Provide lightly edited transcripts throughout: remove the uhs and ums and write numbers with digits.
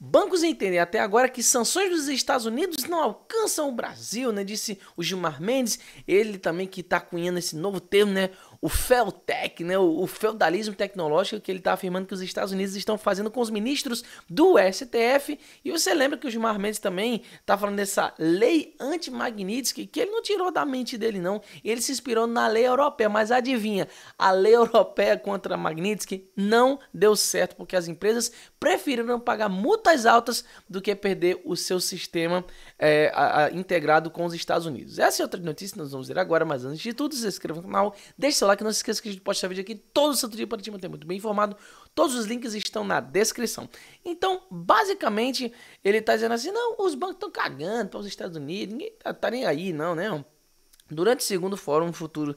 Bancos entendem até agora que sanções dos Estados Unidos não alcançam o Brasil, né? Disse o Gilmar Mendes, ele também que está cunhando esse novo termo, né? O Feltec, né? O feudalismo tecnológico, que ele está afirmando que os Estados Unidos estão fazendo com os ministros do STF. E você lembra que o Gilmar Mendes também está falando dessa lei anti-Magnitsky, que ele não tirou da mente dele, não. Ele se inspirou na lei europeia, mas adivinha, a lei europeia contra a Magnitsky não deu certo, porque as empresas preferiram pagar multas altas do que perder o seu sistema integrado com os Estados Unidos. Essa é outra notícia que nós vamos ver agora, mas antes de tudo, se inscreva no canal, deixe seu like, não se esqueça que a gente posta vídeo aqui todo santo dia para te manter muito bem informado. Todos os links estão na descrição. Então, basicamente, ele está dizendo assim, não, os bancos estão cagando para os Estados Unidos, ninguém tá nem aí, não, né? Durante o segundo Fórum Futuro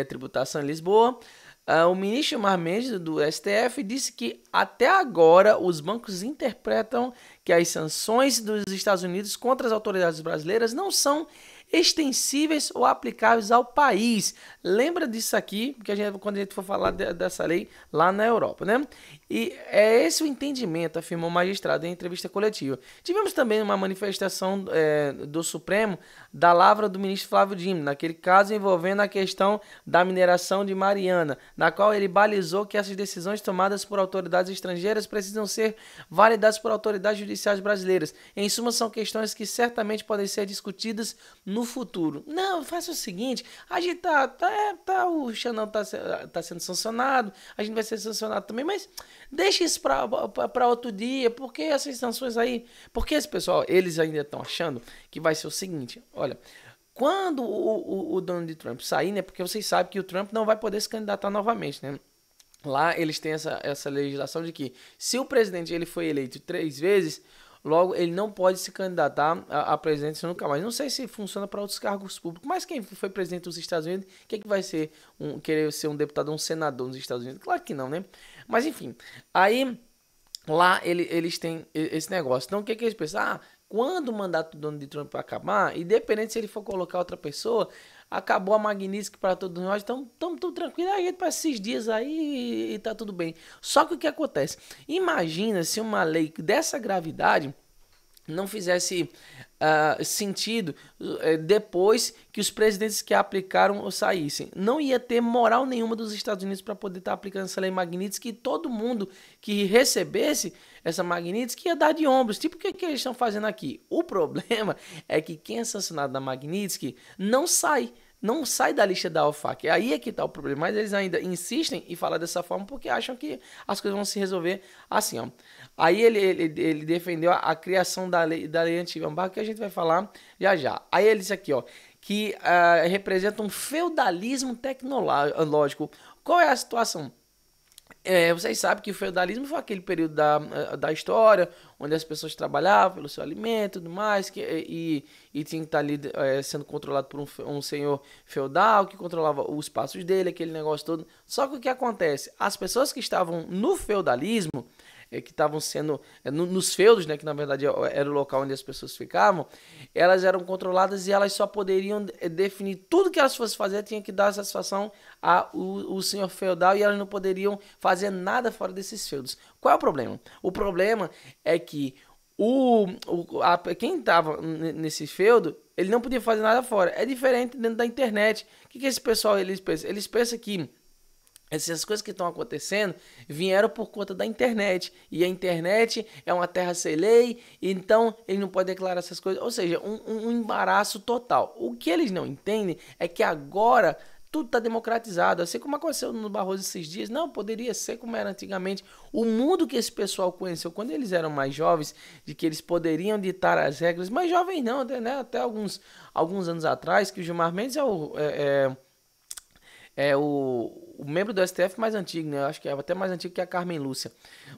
Tributação em Lisboa, o ministro Gilmar Mendes do STF disse que até agora os bancos interpretam que as sanções dos Estados Unidos contra as autoridades brasileiras não são extensíveis ou aplicáveis ao país. Lembra disso aqui, porque quando a gente for falar dessa lei lá na Europa, né? E é esse o entendimento, afirmou o magistrado em entrevista coletiva. Tivemos também uma manifestação do Supremo da lavra do ministro Flávio Dino, naquele caso envolvendo a questão da mineração de Mariana, na qual ele balizou que essas decisões tomadas por autoridades estrangeiras precisam ser validadas por autoridades judiciais brasileiras. Em suma, são questões que certamente podem ser discutidas no futuro. Não, faça o seguinte, a gente o Xandão tá sendo sancionado, a gente vai ser sancionado também, mas deixa isso para outro dia, porque essas sanções aí, porque esse pessoal, eles ainda estão achando que vai ser o seguinte, olha, quando o Donald Trump sair, né, porque vocês sabem que o Trump não vai poder se candidatar novamente, né, lá eles têm essa legislação de que se o presidente ele foi eleito 3 vezes, logo, ele não pode se candidatar a presidente nunca mais. Não sei se funciona para outros cargos públicos, mas quem foi presidente dos Estados Unidos, que vai ser querer ser um deputado ou um senador nos Estados Unidos? Claro que não, né? Mas enfim, aí lá eles têm esse negócio. Então o que eles pensam? Quando o mandato do Donald Trump acabar, independente se ele for colocar outra pessoa, acabou a Magnitsky para todos nós, então estamos tudo tranquilo, a gente passa esses dias aí e tá tudo bem. Só que o que acontece? Imagina se uma lei dessa gravidade não fizesse sentido depois que os presidentes que a aplicaram saíssem. Não ia ter moral nenhuma dos Estados Unidos para poder estar aplicando essa lei Magnitsky, e todo mundo que recebesse essa Magnitsky ia dar de ombros. Tipo, o que eles estão fazendo aqui? O problema é que quem é sancionado da Magnitsky não sai da lista da OFAC. Aí é que está o problema. Mas eles ainda insistem em falar dessa forma porque acham que as coisas vão se resolver assim, ó. Aí ele defendeu a criação da lei anti-gambarra, que a gente vai falar já já. Aí ele disse aqui, ó, que representa um feudalismo tecnológico. Qual é a situação? Vocês sabem que o feudalismo foi aquele período da história onde as pessoas trabalhavam pelo seu alimento e tudo mais, e tinha que estar ali sendo controlado por um senhor feudal que controlava os passos dele, aquele negócio todo. Só que o que acontece? As pessoas que estavam no feudalismo, que estavam sendo nos feudos, né, que na verdade era o local onde as pessoas ficavam, elas eram controladas e elas só poderiam definir tudo que elas fossem fazer, tinha que dar satisfação ao senhor feudal, e elas não poderiam fazer nada fora desses feudos. Qual é o problema? O problema é que quem estava nesse feudo, ele não podia fazer nada fora. É diferente dentro da internet. O que esse pessoal eles pensam? Eles pensam que essas coisas que estão acontecendo vieram por conta da internet. E a internet é uma terra sem lei, então ele não pode declarar essas coisas. Ou seja, um embaraço total. O que eles não entendem é que agora tudo está democratizado. Assim como aconteceu no Barroso esses dias, não poderia ser como era antigamente. O mundo que esse pessoal conheceu quando eles eram mais jovens, de que eles poderiam ditar as regras, mais jovens não, né? Até alguns anos atrás, que o Gilmar Mendes é o membro do STF mais antigo, né? Eu acho que é até mais antigo que a Carmen Lúcia.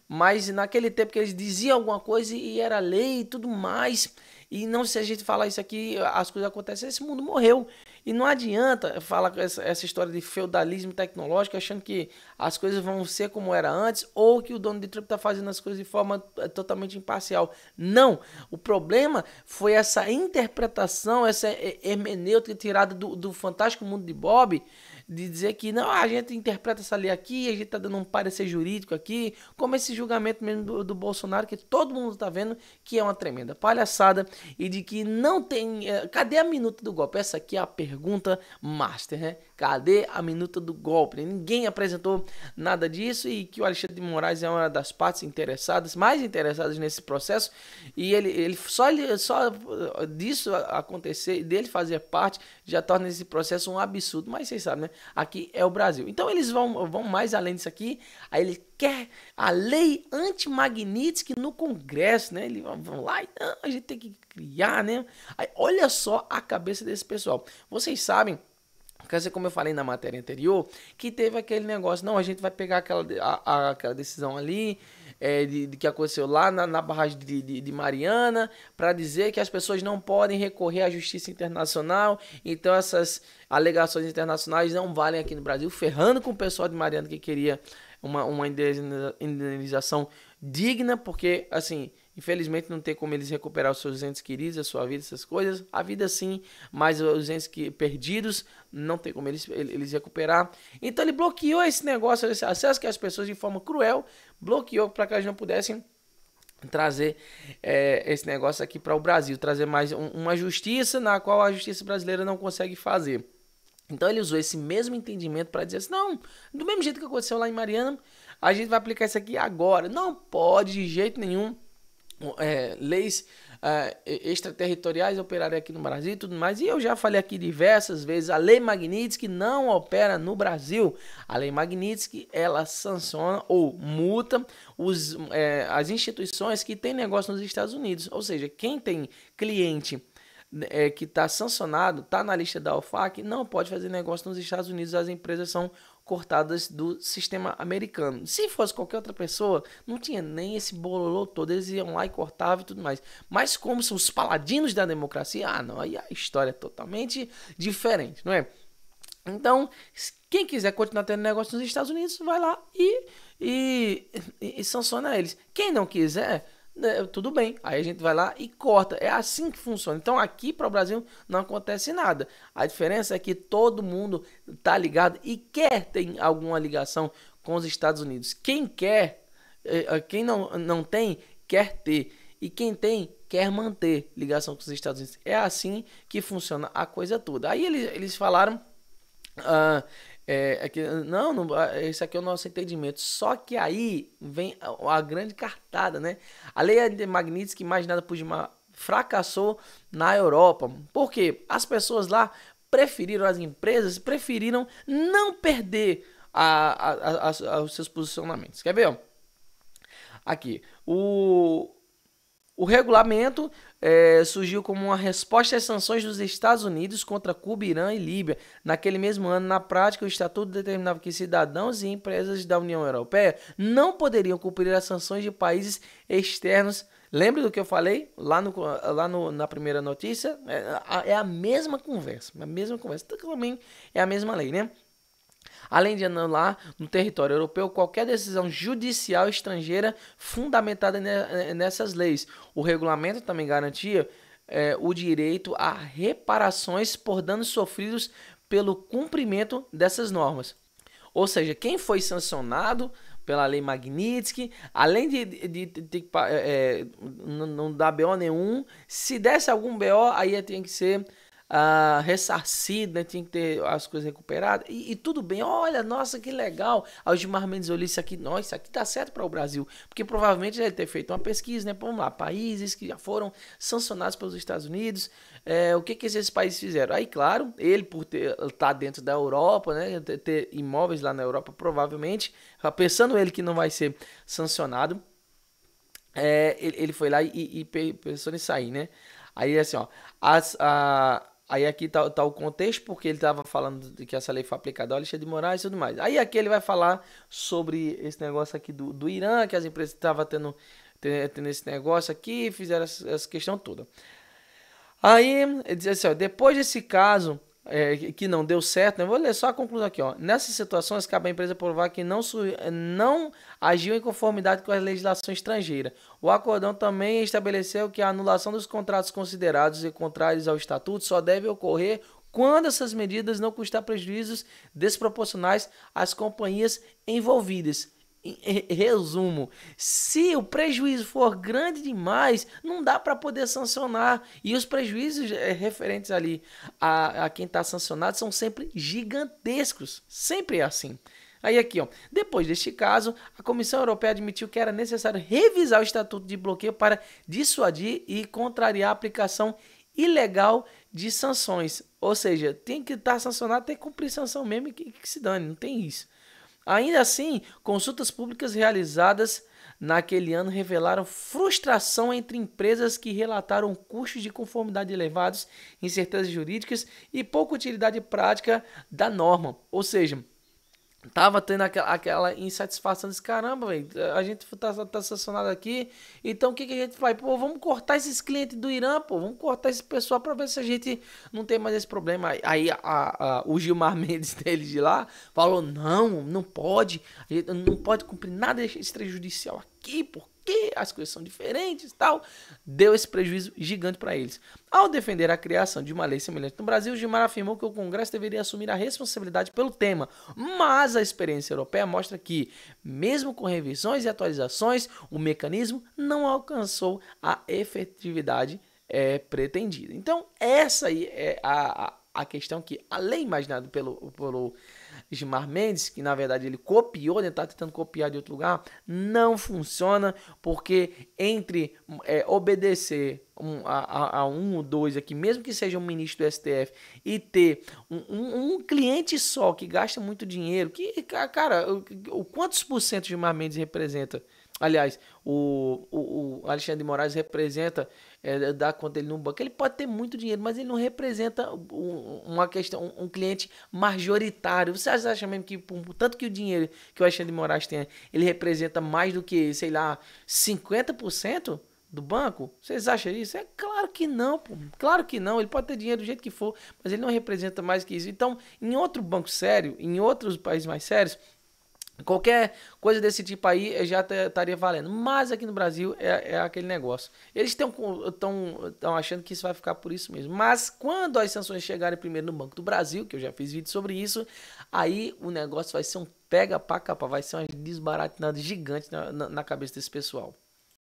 Mas naquele tempo que eles diziam alguma coisa e era lei e tudo mais. E não, se a gente falar isso aqui, as coisas acontecem, esse mundo morreu. E não adianta falar essa história de feudalismo tecnológico achando que as coisas vão ser como era antes, ou que o Donald Trump está fazendo as coisas de forma totalmente imparcial. Não. O problema foi essa interpretação, essa hermenêutica tirada do Fantástico Mundo de Bob, de dizer que não, a gente interpreta essa lei aqui, a gente tá dando um parecer jurídico aqui, como esse julgamento mesmo do Bolsonaro, que todo mundo tá vendo que é uma tremenda palhaçada e de que não tem... cadê a minuta do golpe? Essa aqui é a pergunta master, né? Cadê a minuta do golpe? Ninguém apresentou nada disso e que o Alexandre de Moraes é uma das partes interessadas, mais interessadas nesse processo, e ele só disso acontecer, dele fazer parte, já torna esse processo um absurdo. Mas vocês sabem, né? Aqui é o Brasil. Então eles vão mais além disso aqui. Aí ele quer a lei anti-Magnitsky no Congresso, né? Eles vão lá e não, a gente tem que criar, né? Aí, olha só a cabeça desse pessoal. Vocês sabem, como eu falei na matéria anterior, que teve aquele negócio, não, a gente vai pegar aquela decisão ali, de que aconteceu lá na barragem de Mariana, para dizer que as pessoas não podem recorrer à justiça internacional, então essas alegações internacionais não valem aqui no Brasil, ferrando com o pessoal de Mariana que queria uma indenização digna, porque, assim, infelizmente não tem como eles recuperar os seus entes queridos, a sua vida, essas coisas. A vida sim, mas os entes perdidos não tem como eles recuperar. Então ele bloqueou esse negócio, esse acesso que as pessoas de forma cruel bloqueou para que elas não pudessem trazer esse negócio aqui para o Brasil, trazer mais uma justiça na qual a justiça brasileira não consegue fazer. Então ele usou esse mesmo entendimento para dizer assim, não, do mesmo jeito que aconteceu lá em Mariana, a gente vai aplicar isso aqui agora. Não pode de jeito nenhum leis extraterritoriais operarem aqui no Brasil e tudo mais. E eu já falei aqui diversas vezes, a Lei Magnitsky não opera no Brasil. A Lei Magnitsky, ela sanciona ou multa as instituições que têm negócio nos Estados Unidos. Ou seja, quem tem cliente que está sancionado, está na lista da OFAC, não pode fazer negócio nos Estados Unidos. As empresas são cortadas do sistema americano. Se fosse qualquer outra pessoa, não tinha nem esse bololô todo, eles iam lá e cortavam e tudo mais. Mas como são os paladinos da democracia, não, aí a história é totalmente diferente, não é? Então, quem quiser continuar tendo negócio nos Estados Unidos, vai lá e sanciona eles. Quem não quiser, tudo bem, aí a gente vai lá e corta. É assim que funciona. Então aqui para o Brasil não acontece nada. A diferença é que todo mundo tá ligado e quer ter alguma ligação com os Estados Unidos. Quem quer, quem não tem, quer ter. E quem tem, quer manter ligação com os Estados Unidos. É assim que funciona a coisa toda. Aí eles falaram... não, esse aqui é o nosso entendimento. Só que aí vem a grande cartada, né? A lei de Magnitsky, mais nada por demais, fracassou na Europa. Por quê? As pessoas lá preferiram, as empresas preferiram não perder os seus posicionamentos. Quer ver? Ó? Aqui, o regulamento surgiu como uma resposta às sanções dos Estados Unidos contra Cuba, Irã e Líbia. Naquele mesmo ano, na prática, o Estatuto determinava que cidadãos e empresas da União Europeia não poderiam cumprir as sanções de países externos. Lembra do que eu falei na primeira notícia? É a mesma conversa. Também é a mesma lei, né? Além de anular no território europeu qualquer decisão judicial estrangeira fundamentada nessas leis. O regulamento também garantia o direito a reparações por danos sofridos pelo cumprimento dessas normas. Ou seja, quem foi sancionado pela Lei Magnitsky, além de não dar BO nenhum, se desse algum BO, aí tem que ser... ressarcido, né? Tinha que ter as coisas recuperadas e tudo bem, olha, nossa, que legal. Aí o Gilmar Mendes olhou isso aqui, nossa, isso aqui tá certo para o Brasil, porque provavelmente ele deve ter feito uma pesquisa, né? Vamos lá, países que já foram sancionados pelos Estados Unidos, o que esses países fizeram? Aí, claro, ele por estar dentro da Europa, né? Ter imóveis lá na Europa, provavelmente, pensando ele que não vai ser sancionado, ele foi lá e pensou nisso aí, né? Aí assim, ó, aí aqui tá o contexto, porque ele estava falando de que essa lei foi aplicada ao Alexandre de Moraes e tudo mais. Aí aqui ele vai falar sobre esse negócio aqui do Irã, que as empresas estavam tendo esse negócio aqui, fizeram essa questão toda. Aí ele diz assim, ó, depois desse caso que não deu certo, né? Vou ler só a conclusão aqui, ó. Nessas situações, cabe à empresa provar que não agiu em conformidade com a legislação estrangeira. O acordão também estabeleceu que a anulação dos contratos considerados e contrários ao estatuto só deve ocorrer quando essas medidas não custar prejuízos desproporcionais às companhias envolvidas. Em resumo, se o prejuízo for grande demais, não dá para poder sancionar. E os prejuízos referentes ali a quem está sancionado são sempre gigantescos. Sempre é assim. Aí aqui, ó, depois deste caso, a Comissão Europeia admitiu que era necessário revisar o Estatuto de Bloqueio para dissuadir e contrariar a aplicação ilegal de sanções. Ou seja, tem que estar sancionado, tem que cumprir sanção mesmo e que se dane, não tem isso. Ainda assim, consultas públicas realizadas naquele ano revelaram frustração entre empresas que relataram custos de conformidade elevados, incertezas jurídicas e pouca utilidade prática da norma. Ou seja, tava tendo aquela insatisfação desse caramba, velho. A gente tá sancionado aqui. Então o que a gente faz? Pô, vamos cortar esses clientes do Irã, pô. Vamos cortar esse pessoal pra ver se a gente não tem mais esse problema. Aí o Gilmar Mendes dele de lá falou: não pode. A gente não pode cumprir nada extrajudicial aqui, porque as coisas são diferentes e tal. Deu esse prejuízo gigante para eles. Ao defender a criação de uma lei semelhante no Brasil, Gilmar afirmou que o Congresso deveria assumir a responsabilidade pelo tema, mas a experiência europeia mostra que, mesmo com revisões e atualizações, o mecanismo não alcançou a efetividade pretendida. Então, essa aí é a questão que, além imaginado pelo Gilmar Mendes, que na verdade ele copiou, ele está tentando copiar de outro lugar, não funciona, porque entre obedecer a um ou dois aqui, mesmo que seja um ministro do STF, e ter um cliente só que gasta muito dinheiro, que, cara, o quantos por cento Gilmar Mendes representa? Aliás, o Alexandre de Moraes representa, dá conta dele no banco. Ele pode ter muito dinheiro, mas ele não representa uma questão, um cliente majoritário. Você acha mesmo que, tanto que o dinheiro que o Alexandre de Moraes tem, ele representa mais do que, sei lá, 50% do banco? Vocês acham isso? É claro que não, pô. Claro que não. Ele pode ter dinheiro do jeito que for, mas ele não representa mais que isso. Então, em outro banco sério, em outros países mais sérios, qualquer coisa desse tipo aí já estaria valendo. Mas aqui no Brasil é aquele negócio. Eles estão achando que isso vai ficar por isso mesmo. Mas quando as sanções chegarem primeiro no Banco do Brasil, que eu já fiz vídeo sobre isso, aí o negócio vai ser um pega pra capar, vai ser uma desbaratinada gigante na cabeça desse pessoal.